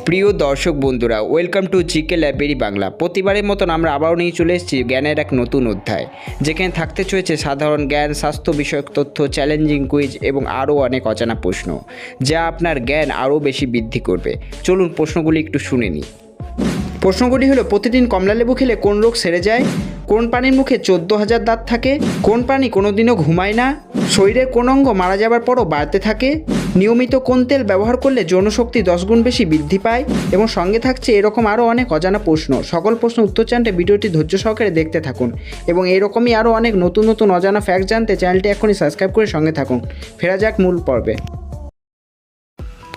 প্রিয় দর্শক বন্ধুরা, welcome to GK library Bangla. প্রতিবারের মতন আমরা আবারও নিয়ে চলে এসেছি জ্ঞানের এক নতুন অধ্যায়, যেখানে থাকতে চলেছে সাধারণ জ্ঞান, স্বাস্থ্য বিষয়ক তথ্য, চ্যালেঞ্জিং কুইজ এবং আরও অনেক অজানা প্রশ্ন, যা আপনার জ্ঞান আরও বেশি বৃদ্ধি করবে। চলুন প্রশ্নগুলি একটু শুনে নিই। প্রশ্নগুলি হলো, প্রতিদিন কমলালেবু খেলে কোন রোগ সেরে যায়? কোন প্রাণীর মুখে 14,000 দাঁত থাকে? কোন প্রাণী কোনোদিনও ঘুমায় না? শরীরের কোন অঙ্গ মারা যাবার পরও বাড়তে থাকে? নিয়মিত কোন তেল ব্যবহার করলে যৌনশক্তি 10 গুণ বেশি বৃদ্ধি পায়? এবং সঙ্গে থাকছে এরকম আরও অনেক অজানা প্রশ্ন। সকল প্রশ্ন উত্তর জানতে ভিডিওটি ধৈর্য সহকারে দেখতে থাকুন এবং এরকমই আরও অনেক নতুন নতুন অজানা ফ্যাক্ট জানতে চ্যানেলটি এখনই সাবস্ক্রাইব করে সঙ্গে থাকুন। ফেরা যাক মূল পর্বে।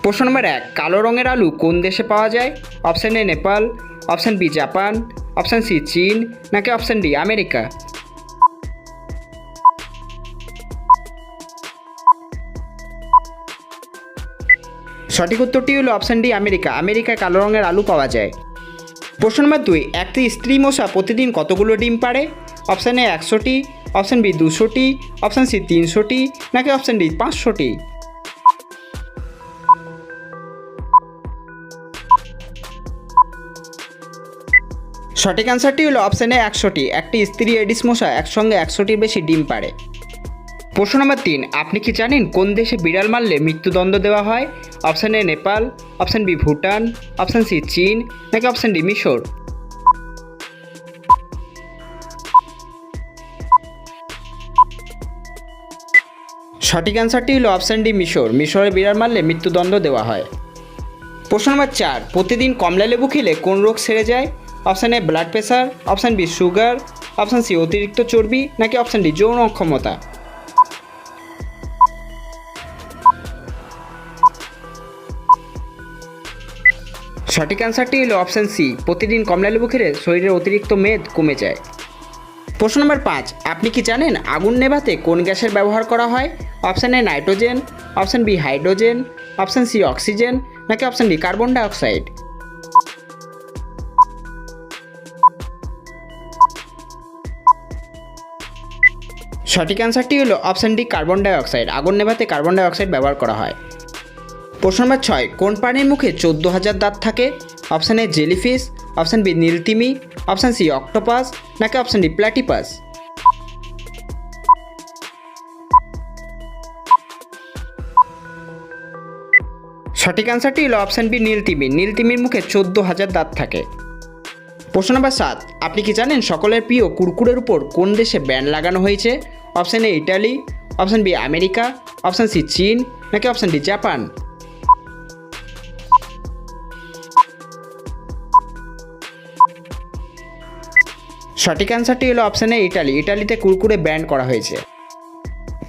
প্রশ্ন নম্বর 1, কালো রঙের আলু কোন দেশে পাওয়া যায়? Option A Nepal, option B Japan, option C চীন, নাকি অপশান ডি আমেরিকা? সঠিক উত্তরটি হলো অপশান ডি আমেরিকা। আমেরিকায় কালো রঙের আলু পাওয়া যায়। প্রশ্ন নম্বর 2, একটি স্ত্রী মশা প্রতিদিন কতগুলো ডিম পাড়ে? অপশান এ 100টি, অপশান বি 200টি, অপশান সি 300টি, নাকি অপশান ডি 500টি? সঠিক অ্যান্সারটি হলো অপশান এ 100টি। একটি স্ত্রী এডিস মশা একসঙ্গে 100টির বেশি ডিম পাড়ে। প্রশ্ন নম্বর 3, আপনি কি জানেন কোন দেশে বিড়াল মারলে মৃত্যুদণ্ড দেওয়া হয়? Option A Nepal, option B Bhutan, option C চীন, নাকি অপশান ডি মিশর? সঠিক অ্যান্সারটি হলো অপশান ডি মিশর। মিশরে বিড়াল মারলে মৃত্যুদণ্ড দেওয়া হয়। প্রশ্ন নম্বর 4, প্রতিদিন কমলালেবু খেলে কোন রোগ সেরে যায়? Option A blood pressure, option B sugar, option C অতিরিক্ত চর্বি, নাকি অপশান ডি যৌন অক্ষমতা? সঠিক অ্যান্সারটি হলো অপশান সি, প্রতিদিন কমলালেবু খেলে শরীরের অতিরিক্ত মেদ কমে যায়। প্রশ্ন নম্বর 5, আপনি কি জানেন আগুন নেভাতে কোন গ্যাসের ব্যবহার করা হয়? Option A nitrogen, option B hydrogen, option C oxygen, নাকি অপশান ডি কার্বন ডাইঅক্সাইড? সঠিক অ্যান্সারটি হলো অপশান ডি কার্বন ডাইঅক্সাইড। আগুন নেভাতে কার্বন ডাইঅক্সাইড ব্যবহার করা হয়। প্রশ্ন নম্বর 6, কোন প্রাণীর মুখে 14,000 দাঁত থাকে? Option A jellyfish, option B নীলতিমি, অপশান সি অক্টোপাস, নাকি অপশান ডি প্ল্যাটিপাস? সঠিক অ্যান্সারটি হলো অপশান বি নীলতিমি। নীলতিমির মুখে 14,000 দাঁত থাকে। প্রশ্ন নম্বর 7, আপনি কি জানেন সকলের প্রিয় কুরকুরের উপর কোন দেশে ব্যান লাগানো হয়েছে? Option A Italy, option B America, option C চীন, নাকি অপশান ডি জাপান? সঠিক অ্যান্সারটি হলো অপশান এ ইটালি। ইটালিতে কুরকুরে ব্যান করা হয়েছে।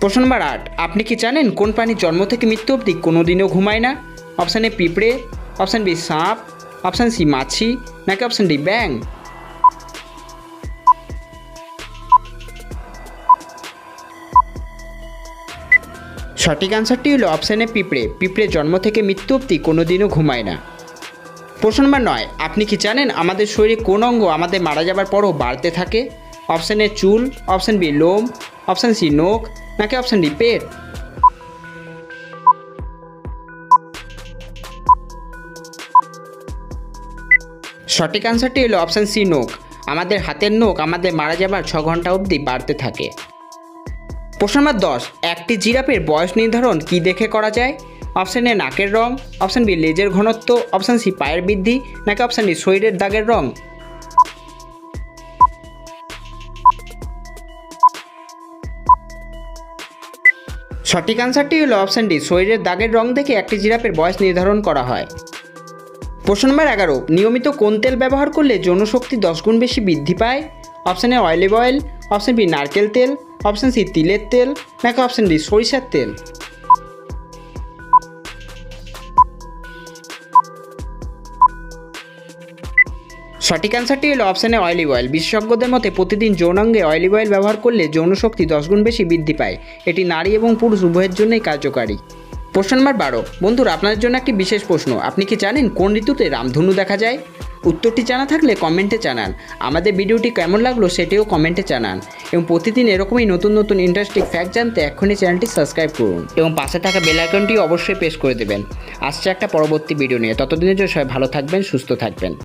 প্রশ্ন নম্বর 8, আপনি কি জানেন কোন প্রাণী জন্ম থেকে মৃত্যু অবধি কোনোদিনও ঘুমায় না? অপশান এ পিঁপড়ে, অপশান বি সাপ, অপশান সি মাছি, নাকি অপশান ডি ব্যাঙ? সঠিক অ্যান্সারটি হলো অপশান এ পিঁপড়ে। পিঁপড়ে জন্ম থেকে মৃত্যু অবধি কোনোদিনও ঘুমায় না। প্রশ্ন নম্বর 9, আপনি কি জানেন আমাদের শরীরে কোন অঙ্গ আমাদের মারা যাবার পরও বাড়তে থাকে? অপশান এ চুল, অপশান বি লোম, অপশান সি নখ, নাকি অপশান ডি পেট? সঠিক অ্যান্সারটি হলো অপশান সি নখ। আমাদের হাতের নখ আমাদের মারা যাবার 6 ঘন্টা অবধি বাড়তে থাকে। প্রশ্ন নম্বর 10, একটি জিরাফের বয়স নির্ধারণ কি দেখে করা যায়? অপশান এ নাকের রং, অপশান বি লেজের ঘনত্ব, অপশান সি পায়ের বৃদ্ধি, নাকি অপশান ডি শরীরের দাগের রং? সঠিক অ্যান্সারটি হলো অপশান ডি শরীরের দাগের রং দেখে একটি জিরাফের বয়স নির্ধারণ করা হয়। প্রশ্ন নম্বর 11, নিয়মিত কোন তেল ব্যবহার করলে যৌনশক্তি 10 গুণ বেশি বৃদ্ধি পায়? Option A olive oil, option B নারকেল তেল, অপশান সি তিলের তেল, নাকি অপশান ডি সরিষার তেল? সঠিক অ্যান্সারটি হলো অপশান এ অলিভ অয়েল। বিশেষজ্ঞদের মতে প্রতিদিন যৌনাঙ্গে অলিভ অয়েল ব্যবহার করলে যৌনশক্তি 10 গুণ বেশি বৃদ্ধি পায়। এটি নারী এবং পুরুষ উভয়ের জন্যই কার্যকারী। প্রশ্ন নম্বর 12, বন্ধুরা আপনাদের জন্য একটি বিশেষ প্রশ্ন। আপনি কি জানেন কোন ঋতুতে রামধনু দেখা যায়? উত্তরটি জানা থাকলে কমেন্টে জানান। আমাদের ভিডিওটি কেমন লাগলো সেটিও কমেন্টে জানান এবং প্রতিদিন এরকমই নতুন নতুন ইন্টারেস্টিং ফ্যাক্ট জানতে এখনই চ্যানেলটি সাবস্ক্রাইব করুন এবং পাশে থাকা বেল আইকনটি অবশ্যই প্রেস করে দেবেন। আসছে একটা পরবর্তী ভিডিও নিয়ে, ততদিনের জন্য সবাই ভালো থাকবেন, সুস্থ থাকবেন।